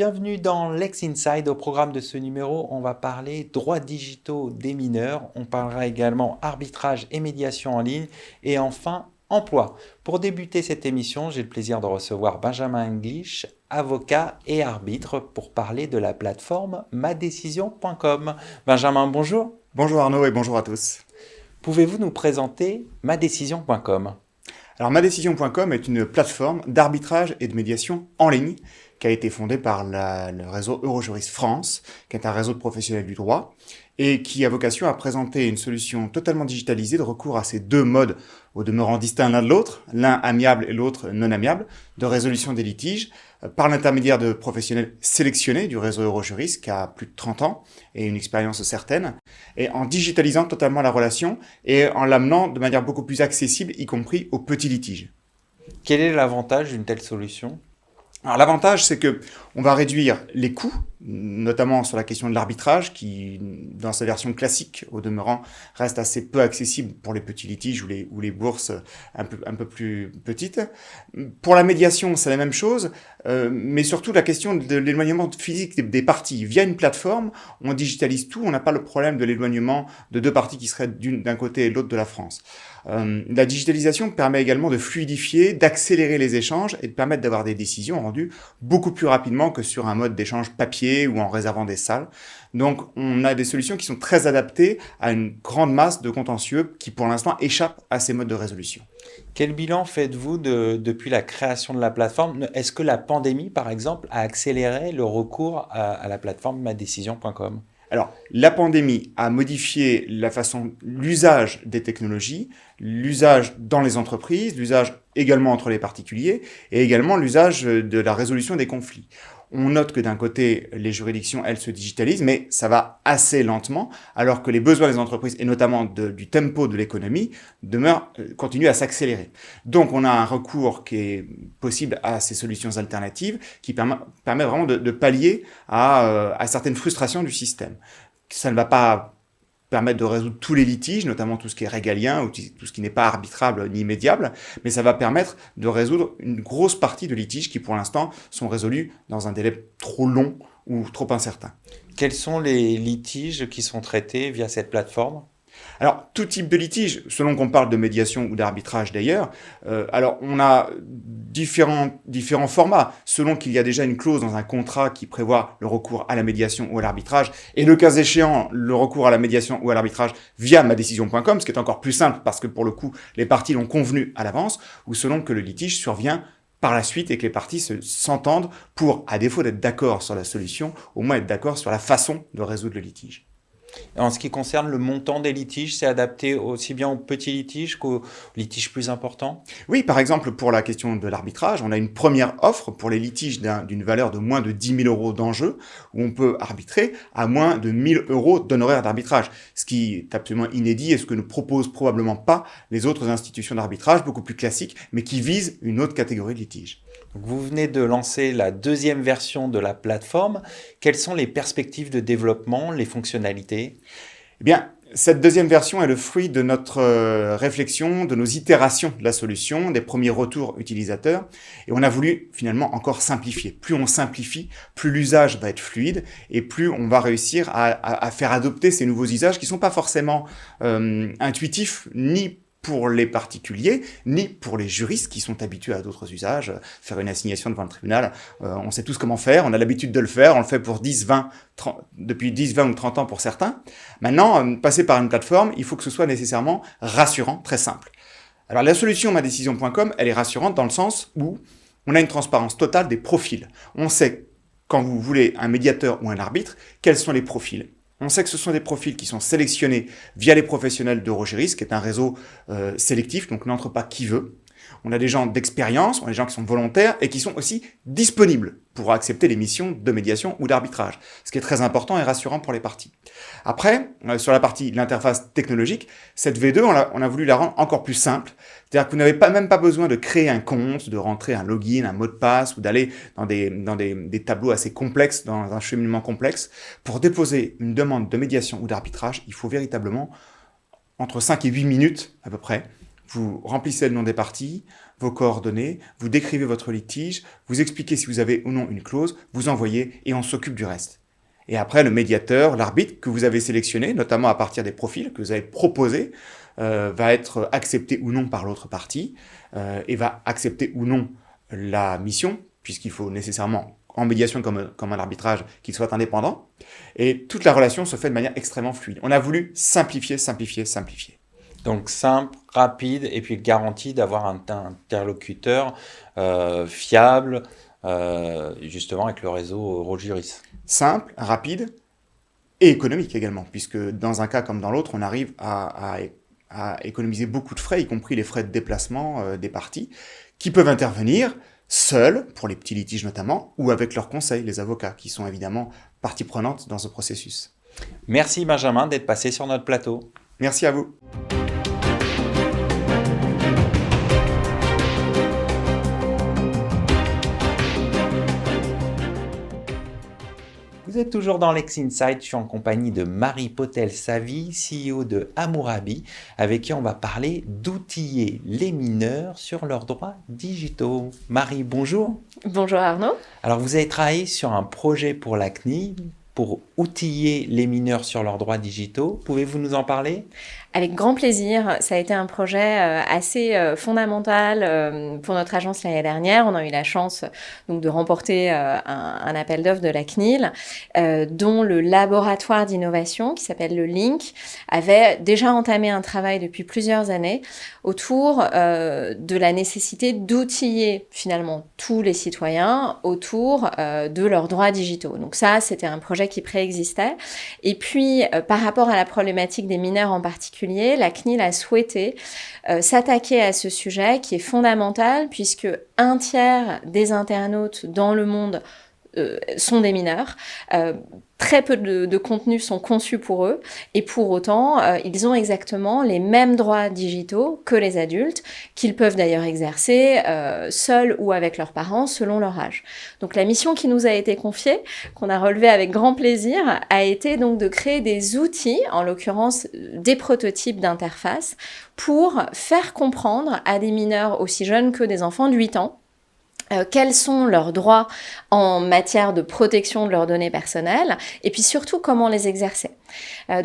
bienvenue dans Lex Inside. Au programme de ce numéro, on va parler droits digitaux des mineurs. On parlera également arbitrage et médiation en ligne. Et enfin, emploi. Pour débuter cette émission, j'ai le plaisir de recevoir Benjamin English, avocat et arbitre, pour parler de la plateforme madecision.com. Benjamin, bonjour. Bonjour Arnaud et bonjour à tous. Pouvez-vous nous présenter madecision.com? Alors madecision.com est une plateforme d'arbitrage et de médiation en ligne qui a été fondée par le réseau Eurojurist France, qui est un réseau de professionnels du droit, et qui a vocation à présenter une solution totalement digitalisée de recours à ces deux modes, au demeurant distincts l'un de l'autre, l'un amiable et l'autre non amiable, de résolution des litiges, par l'intermédiaire de professionnels sélectionnés du réseau Eurojurist, qui a plus de 30 ans et une expérience certaine, et en digitalisant totalement la relation et en l'amenant de manière beaucoup plus accessible, y compris aux petits litiges. Quel est l'avantage d'une telle solution? Alors l'avantage, c'est que on va réduire les coûts, notamment sur la question de l'arbitrage, qui, dans sa version classique, au demeurant, reste assez peu accessible pour les petits litiges ou les bourses un peu plus petites. Pour la médiation, c'est la même chose, mais surtout la question de l'éloignement physique des parties. Via une plateforme, on digitalise tout, on n'a pas le problème de l'éloignement de deux parties qui seraient d'un côté et de l'autre de la France. La digitalisation permet également de fluidifier, d'accélérer les échanges et de permettre d'avoir des décisions rendues beaucoup plus rapidement que sur un mode d'échange papier ou en réservant des salles. Donc on a des solutions qui sont très adaptées à une grande masse de contentieux qui pour l'instant échappent à ces modes de résolution. Quel bilan faites-vous depuis la création de la plateforme? Est-ce que la pandémie, par exemple, a accéléré le recours à la plateforme madecision.com? Alors, la pandémie a modifié l'usage des technologies, l'usage dans les entreprises, l'usage également entre les particuliers et également l'usage de la résolution des conflits. On note que d'un côté, les juridictions, elles, se digitalisent, mais ça va assez lentement, alors que les besoins des entreprises, et notamment du tempo de l'économie, continuent à s'accélérer. Donc, on a un recours qui est possible à ces solutions alternatives, qui permet vraiment de pallier à certaines frustrations du système. Ça ne va pas permettre de résoudre tous les litiges, notamment tout ce qui est régalien ou tout ce qui n'est pas arbitrable ni médiable, mais ça va permettre de résoudre une grosse partie de litiges qui, pour l'instant, sont résolus dans un délai trop long ou trop incertain. Quels sont les litiges qui sont traités via cette plateforme? Alors, tout type de litige, selon qu'on parle de médiation ou d'arbitrage d'ailleurs, alors on a différents formats, selon qu'il y a déjà une clause dans un contrat qui prévoit le recours à la médiation ou à l'arbitrage, et le cas échéant, le recours à la médiation ou à l'arbitrage via madecision.com, ce qui est encore plus simple parce que pour le coup, les parties l'ont convenu à l'avance, ou selon que le litige survient par la suite et que les parties s'entendent pour, à défaut d'être d'accord sur la solution, au moins être d'accord sur la façon de résoudre le litige. En ce qui concerne le montant des litiges, c'est adapté aussi bien aux petits litiges qu'aux litiges plus importants? Oui, par exemple, pour la question de l'arbitrage, on a une première offre pour les litiges d'une valeur de moins de 10 000 euros d'enjeu, où on peut arbitrer à moins de 1 000 euros d'honoraires d'arbitrage, ce qui est absolument inédit et ce que ne proposent probablement pas les autres institutions d'arbitrage, beaucoup plus classiques, mais qui visent une autre catégorie de litiges. Donc, vous venez de lancer la deuxième version de la plateforme. Quelles sont les perspectives de développement, les fonctionnalités? Eh bien, cette deuxième version est le fruit de notre réflexion, de nos itérations de la solution, des premiers retours utilisateurs. Et on a voulu finalement encore simplifier. Plus on simplifie, plus l'usage va être fluide et plus on va réussir à faire adopter ces nouveaux usages qui ne sont pas forcément intuitifs ni pour les particuliers, ni pour les juristes qui sont habitués à d'autres usages. Faire une assignation devant le tribunal, on sait tous comment faire, on a l'habitude de le faire, on le fait pour 10, 20, 30, depuis 10, 20 ou 30 ans pour certains. Maintenant, passer par une plateforme, il faut que ce soit nécessairement rassurant, très simple. Alors la solution madecision.com, elle est rassurante dans le sens où on a une transparence totale des profils. On sait, quand vous voulez un médiateur ou un arbitre, quels sont les profils. On sait que ce sont des profils qui sont sélectionnés via les professionnels d'Eurojurist, qui est un réseau sélectif, donc n'entre pas qui veut. On a des gens d'expérience, on a des gens qui sont volontaires et qui sont aussi disponibles pour accepter les missions de médiation ou d'arbitrage, ce qui est très important et rassurant pour les parties. Après, sur la partie de l'interface technologique, cette V2, on a voulu la rendre encore plus simple. C'est-à-dire que vous n'avez même pas besoin de créer un compte, de rentrer un login, un mot de passe ou d'aller dans des tableaux assez complexes, dans un cheminement complexe. Pour déposer une demande de médiation ou d'arbitrage, il faut véritablement entre 5 et 8 minutes à peu près. Vous remplissez le nom des parties, vos coordonnées, vous décrivez votre litige, vous expliquez si vous avez ou non une clause, vous envoyez et on s'occupe du reste. Et après, le médiateur, l'arbitre que vous avez sélectionné, notamment à partir des profils que vous avez proposés, va être accepté ou non par l'autre partie et va accepter ou non la mission, puisqu'il faut nécessairement, en médiation comme en arbitrage, qu'il soit indépendant. Et toute la relation se fait de manière extrêmement fluide. On a voulu simplifier. Donc simple, rapide, et puis garantie d'avoir un interlocuteur fiable, justement avec le réseau Rogiris. Simple, rapide et économique également, puisque dans un cas comme dans l'autre, on arrive à économiser beaucoup de frais, y compris les frais de déplacement des parties, qui peuvent intervenir seuls, pour les petits litiges notamment, ou avec leurs conseils, les avocats, qui sont évidemment partie prenante dans ce processus. Merci Benjamin d'être passé sur notre plateau. Merci à vous. Vous êtes toujours dans Lex Insight, je suis en compagnie de Marie Potel-Savy, CEO de Hammurabi, avec qui on va parler d'outiller les mineurs sur leurs droits digitaux. Marie, bonjour. Bonjour Arnaud. Alors vous avez travaillé sur un projet pour la CNIL pour outiller les mineurs sur leurs droits digitaux. Pouvez-vous nous en parler ? Avec grand plaisir. Ça a été un projet assez fondamental pour notre agence l'année dernière. On a eu la chance donc de remporter un appel d'offres de la CNIL, dont le laboratoire d'innovation qui s'appelle le LINC avait déjà entamé un travail depuis plusieurs années autour de la nécessité d'outiller finalement tous les citoyens autour de leurs droits digitaux. Donc ça, c'était un projet qui préexistait. Et puis, par rapport à la problématique des mineurs en particulier, la CNIL a souhaité s'attaquer à ce sujet qui est fondamental puisque un tiers des internautes dans le monde sont des mineurs. Très peu de contenus sont conçus pour eux et pour autant, ils ont exactement les mêmes droits digitaux que les adultes, qu'ils peuvent d'ailleurs exercer seuls ou avec leurs parents selon leur âge. Donc la mission qui nous a été confiée, qu'on a relevée avec grand plaisir, a été donc de créer des outils, en l'occurrence des prototypes d'interface, pour faire comprendre à des mineurs aussi jeunes que des enfants de 8 ans quels sont leurs droits en matière de protection de leurs données personnelles et puis surtout comment les exercer.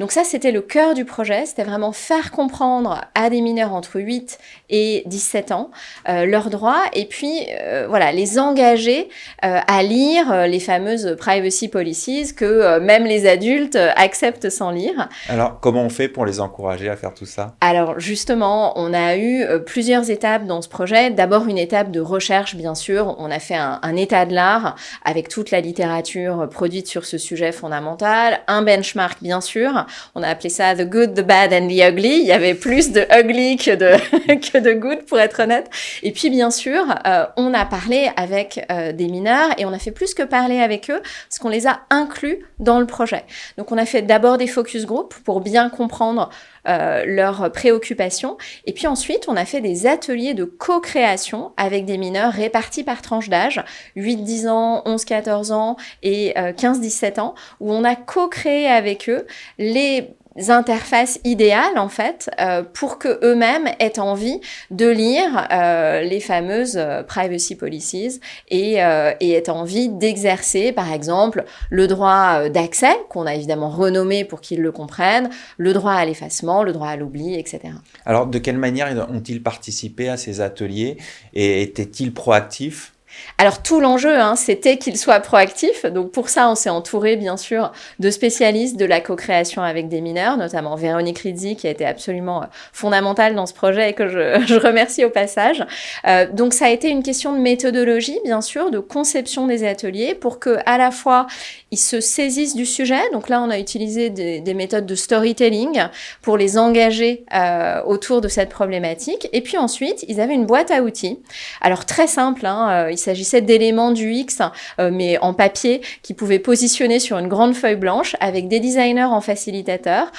Donc ça, c'était le cœur du projet, c'était vraiment faire comprendre à des mineurs entre 8 et 17 ans leurs droits et puis voilà, les engager à lire les fameuses privacy policies que même les adultes acceptent sans lire. Alors, comment on fait pour les encourager à faire tout ça ? Alors justement, on a eu plusieurs étapes dans ce projet. D'abord, une étape de recherche, bien sûr. On a fait un état de l'art avec toute la littérature produite sur ce sujet fondamental, un benchmark, bien sûr. On a appelé ça The Good, The Bad and The Ugly. Il y avait plus de ugly que de good, pour être honnête. Et puis, bien sûr, on a parlé avec des mineurs et on a fait plus que parler avec eux parce qu'on les a inclus dans le projet. Donc, on a fait d'abord des focus group pour bien comprendre leurs préoccupations. Et puis ensuite, on a fait des ateliers de co-création avec des mineurs répartis par tranche d'âge, 8-10 ans, 11-14 ans et 15-17 ans, où on a co-créé avec eux les interfaces idéales en fait pour que eux-mêmes aient envie de lire les fameuses privacy policies et aient envie d'exercer par exemple le droit d'accès qu'on a évidemment renommé pour qu'ils le comprennent, le droit à l'effacement, le droit à l'oubli, etc. Alors de quelle manière ont-ils participé à ces ateliers et étaient-ils proactifs ? Alors tout l'enjeu, c'était qu'il soit proactif. Donc pour ça, on s'est entouré bien sûr de spécialistes de la co-création avec des mineurs, notamment Véronique Rizzi qui a été absolument fondamentale dans ce projet et que je remercie au passage. Donc ça a été une question de méthodologie, bien sûr, de conception des ateliers pour que à la fois ils se saisissent du sujet. Donc là, on a utilisé des méthodes de storytelling pour les engager autour de cette problématique. Et puis ensuite, ils avaient une boîte à outils. Alors très simple, il s'agissait d'éléments du X, mais en papier, qui pouvaient positionner sur une grande feuille blanche avec des designers en facilitateur,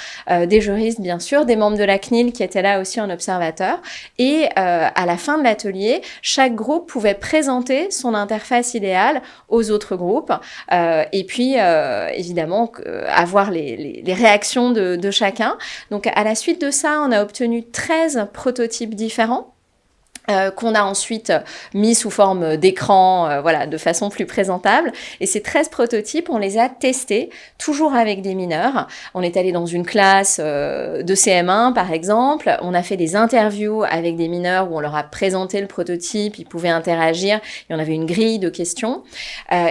des juristes bien sûr, des membres de la CNIL qui étaient là aussi en observateur. Et à la fin de l'atelier, chaque groupe pouvait présenter son interface idéale aux autres groupes et puis évidemment avoir les réactions de chacun. Donc à la suite de ça, on a obtenu 13 prototypes différents. qu'on a ensuite mis sous forme d'écran, voilà, de façon plus présentable. Et ces 13 prototypes, on les a testés, toujours avec des mineurs. On est allé dans une classe de CM1, par exemple. On a fait des interviews avec des mineurs où on leur a présenté le prototype, ils pouvaient interagir, et on avait une grille de questions.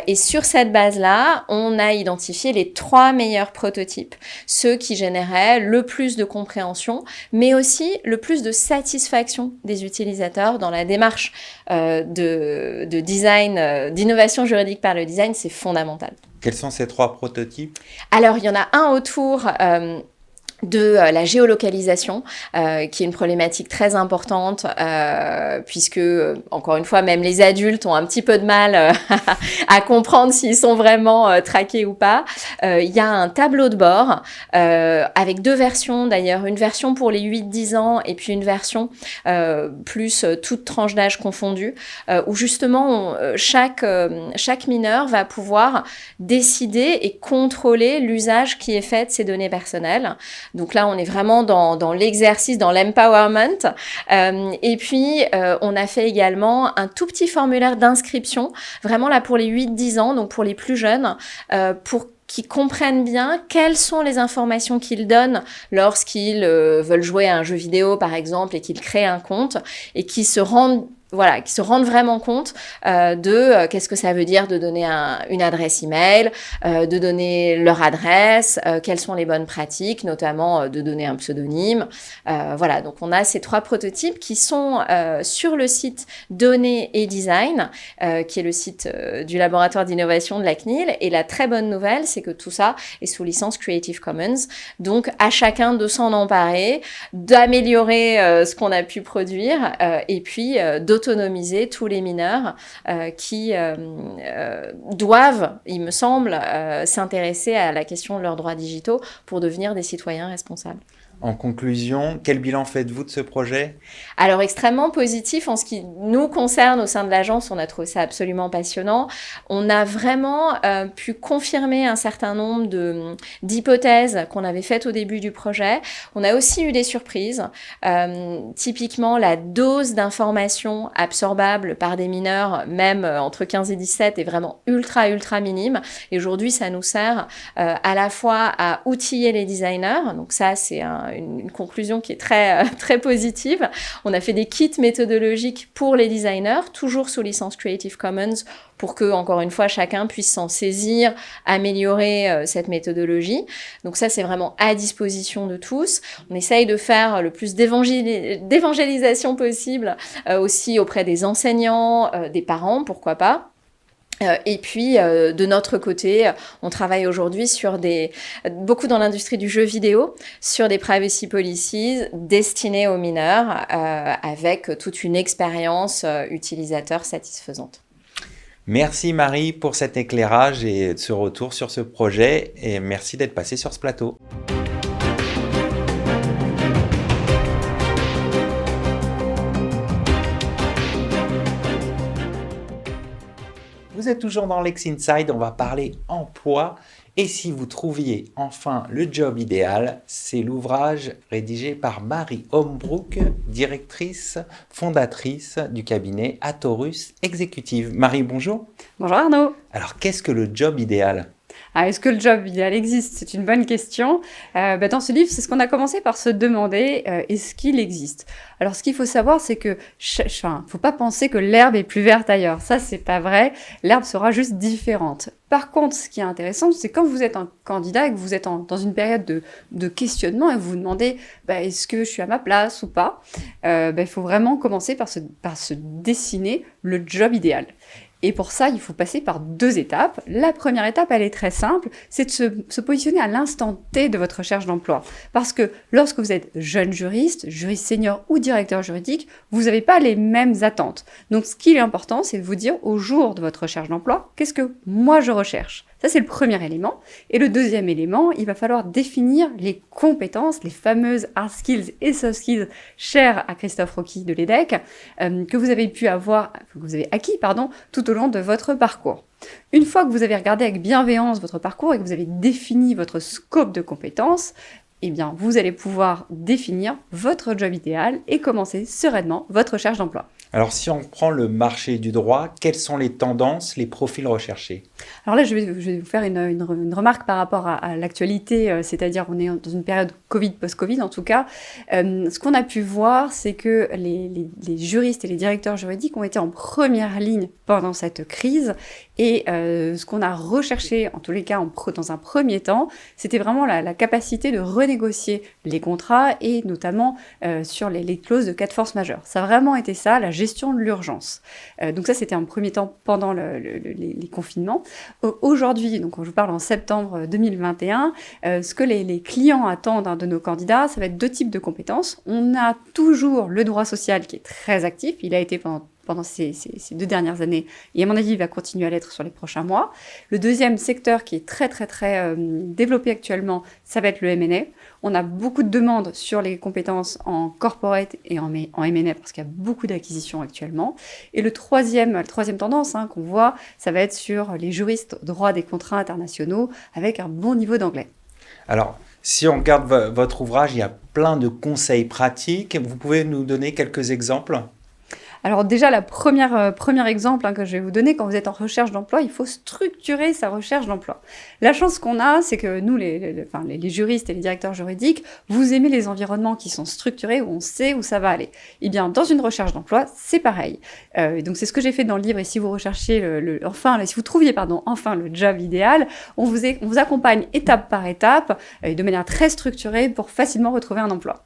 Et sur cette base-là, on a identifié les 3 meilleurs prototypes, ceux qui généraient le plus de compréhension, mais aussi le plus de satisfaction des utilisateurs dans la démarche de design, d'innovation juridique par le design, c'est fondamental. Quels sont ces 3 prototypes? Alors, il y en a un autour de la géolocalisation, qui est une problématique très importante, puisque, encore une fois, même les adultes ont un petit peu de mal à comprendre s'ils sont vraiment traqués ou pas. Il y a un tableau de bord avec 2 versions, d'ailleurs, une version pour les 8-10 ans et puis une version plus toute tranche d'âge confondue, où justement chaque mineur va pouvoir décider et contrôler l'usage qui est fait de ces données personnelles. Donc là, on est vraiment dans l'exercice, dans l'empowerment. Et puis, on a fait également un tout petit formulaire d'inscription, vraiment là pour les 8-10 ans, donc pour les plus jeunes, pour qu'ils comprennent bien quelles sont les informations qu'ils donnent lorsqu'ils veulent jouer à un jeu vidéo, par exemple, et qu'ils créent un compte, et qui se rendent vraiment compte de qu'est-ce que ça veut dire de donner une adresse email, de donner leur adresse, quelles sont les bonnes pratiques, notamment de donner un pseudonyme. Voilà, donc on a ces 3 prototypes qui sont sur le site Données et Design, qui est le site du laboratoire d'innovation de la CNIL. Et la très bonne nouvelle, c'est que tout ça est sous licence Creative Commons. Donc à chacun de s'en emparer, d'améliorer ce qu'on a pu produire, et puis d'autonomiser tous les mineurs qui doivent, il me semble, s'intéresser à la question de leurs droits digitaux pour devenir des citoyens responsables. En conclusion, quel bilan faites-vous de ce projet? Alors, extrêmement positif en ce qui nous concerne au sein de l'agence. On a trouvé ça absolument passionnant. On a vraiment pu confirmer un certain nombre d'hypothèses qu'on avait faites au début du projet. On a aussi eu des surprises. Typiquement, la dose d'informations absorbables par des mineurs, même entre 15 et 17, est vraiment ultra minime. Et aujourd'hui, ça nous sert à la fois à outiller les designers. Donc ça, c'est une conclusion qui est très positive. On a fait des kits méthodologiques pour les designers, toujours sous licence Creative Commons, pour que, encore une fois, chacun puisse s'en saisir, améliorer cette méthodologie. Donc ça, c'est vraiment à disposition de tous. On essaye de faire le plus d'évangélisation possible, aussi auprès des enseignants, des parents, pourquoi pas. Et puis, de notre côté, on travaille aujourd'hui sur beaucoup dans l'industrie du jeu vidéo, sur des privacy policies destinées aux mineurs, avec toute une expérience utilisateur satisfaisante. Merci Marie pour cet éclairage et ce retour sur ce projet, et merci d'être passée sur ce plateau. Vous êtes toujours dans Lex Inside, on va parler emploi. Et si vous trouviez enfin le job idéal, c'est l'ouvrage rédigé par Marie Hombrook, directrice, fondatrice du cabinet Atorus Executive. Marie, bonjour. Bonjour Arnaud. Alors, qu'est-ce que le job idéal ? Est-ce que le job idéal existe? C'est une bonne question. Dans ce livre, c'est ce qu'on a commencé par se demander, est-ce qu'il existe? Alors, ce qu'il faut savoir, c'est que, faut pas penser que l'herbe est plus verte ailleurs. Ça, c'est pas vrai. L'herbe sera juste différente. Par contre, ce qui est intéressant, c'est quand vous êtes un candidat et que vous êtes dans une période de questionnement et vous vous demandez, est-ce que je suis à ma place ou pas? Il faut vraiment commencer par se dessiner le job idéal. Et pour ça, il faut passer par 2 étapes. La première étape, elle est très simple, c'est de se positionner à l'instant T de votre recherche d'emploi. Parce que lorsque vous êtes jeune juriste, juriste senior ou directeur juridique, vous n'avez pas les mêmes attentes. Donc, ce qui est important, c'est de vous dire au jour de votre recherche d'emploi, qu'est-ce que moi je recherche? Ça, c'est le premier élément. Et le deuxième élément, il va falloir définir les compétences, les fameuses hard skills et soft skills chères à Christophe Rocky de l'EDEC, que vous avez acquis, tout au long de votre parcours. Une fois que vous avez regardé avec bienveillance votre parcours et que vous avez défini votre scope de compétences, eh bien, vous allez pouvoir définir votre job idéal et commencer sereinement votre recherche d'emploi. Alors, si on prend le marché du droit, quelles sont les tendances, les profils recherchés? Alors là, je vais vous faire une remarque par rapport à l'actualité, c'est-à-dire on est dans une période Covid, post-Covid en tout cas. Ce qu'on a pu voir, c'est que les juristes et les directeurs juridiques ont été en première ligne pendant cette crise. Et ce qu'on a recherché, en tous les cas dans un premier temps, c'était vraiment la capacité de renégocier les contrats et notamment sur les clauses de cas de force majeure. Ça a vraiment été ça, la gestion de l'urgence. Donc ça, c'était un premier temps pendant les confinements. Aujourd'hui, donc quand je vous parle en septembre 2021, ce que les clients attendent de nos candidats, ça va être 2 types de compétences. On a toujours le droit social qui est très actif. Il a été pendant ces 2 dernières années, et à mon avis, il va continuer à l'être sur les prochains mois. Le deuxième secteur qui est très développé actuellement, ça va être le M&A. On a beaucoup de demandes sur les compétences en corporate et en M&A parce qu'il y a beaucoup d'acquisitions actuellement. Et la troisième tendance qu'on voit, ça va être sur les juristes droit des contrats internationaux avec un bon niveau d'anglais. Alors, si on regarde votre ouvrage, il y a plein de conseils pratiques. Vous pouvez nous donner quelques exemples? Alors déjà, premier exemple que je vais vous donner, quand vous êtes en recherche d'emploi, il faut structurer sa recherche d'emploi. La chance qu'on a, c'est que nous, les juristes et les directeurs juridiques, vous aimez les environnements qui sont structurés, où on sait où ça va aller. Eh bien, dans une recherche d'emploi, c'est pareil. Donc c'est ce que j'ai fait dans le livre, et si vous recherchez si vous trouviez enfin le job idéal, on vous accompagne étape par étape, de manière très structurée pour facilement retrouver un emploi.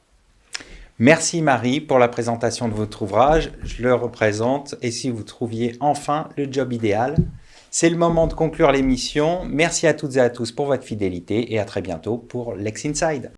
Merci Marie pour la présentation de votre ouvrage. Je le représente. Et si vous trouviez enfin le job idéal, c'est le moment de conclure l'émission. Merci à toutes et à tous pour votre fidélité et à très bientôt pour Lex Inside.